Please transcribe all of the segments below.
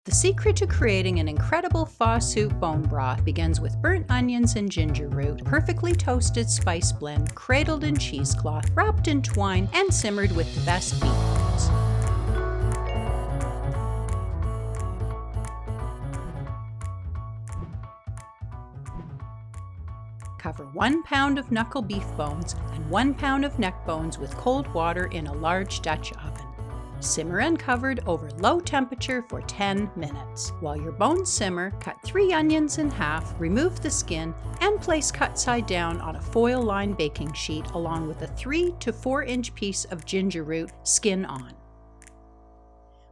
The secret to creating an incredible pho soup bone broth begins with burnt onions and ginger root, perfectly toasted spice blend, cradled in cheesecloth, wrapped in twine, and simmered with the best beef bones. Cover 1 pound of knuckle beef bones and 1 pound of neck bones with cold water in a large Dutch oven. Simmer uncovered over low temperature for 10 minutes. While your bones simmer, cut 3 onions in half, remove the skin, and place cut side down on a foil-lined baking sheet along with a 3 to 4 inch piece of ginger root, skin on.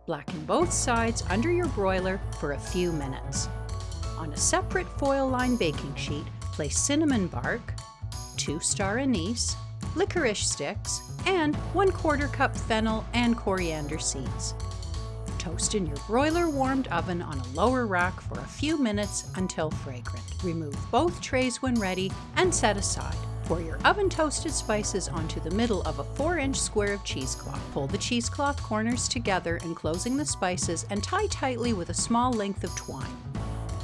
Blacken both sides under your broiler for a few minutes. On a separate foil-lined baking sheet, place cinnamon bark, 2 star anise, licorice sticks, and 1/4 cup fennel and coriander seeds. Toast in your broiler warmed oven on a lower rack for a few minutes until fragrant. Remove both trays when ready and set aside. Pour your oven toasted spices onto the middle of a 4-inch square of cheesecloth. Pull the cheesecloth corners together enclosing the spices and tie tightly with a small length of twine.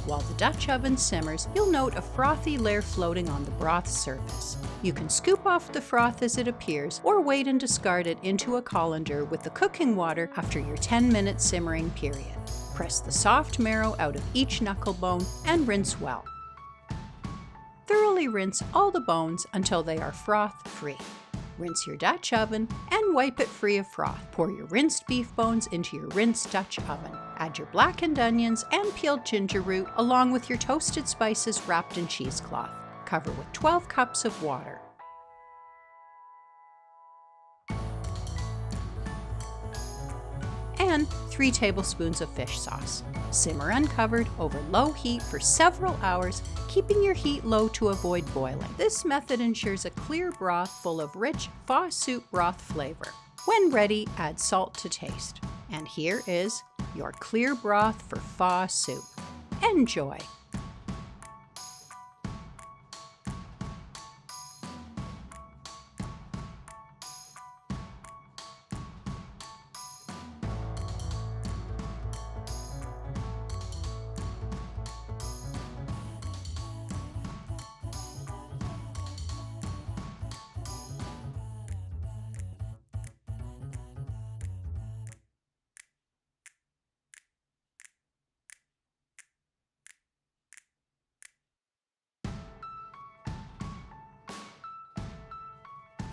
While the Dutch oven simmers, you'll note a frothy layer floating on the broth surface. You can scoop off the froth as it appears, or wait and discard it into a colander with the cooking water after your 10-minute simmering period. Press the soft marrow out of each knuckle bone and rinse well. Thoroughly rinse all the bones until they are froth-free. Rinse your Dutch oven and wipe it free of froth. Pour your rinsed beef bones into your rinsed Dutch oven. Add your blackened onions and peeled ginger root along with your toasted spices wrapped in cheesecloth. Cover with 12 cups of water. And 3 tablespoons of fish sauce. Simmer uncovered over low heat for several hours, keeping your heat low to avoid boiling. This method ensures a clear broth full of rich pho soup broth flavor. When ready, add salt to taste. And here is your clear broth for pho soup. Enjoy!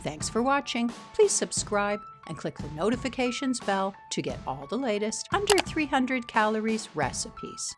Thanks for watching. Please subscribe and click the notifications bell to get all the latest under 300 calories recipes.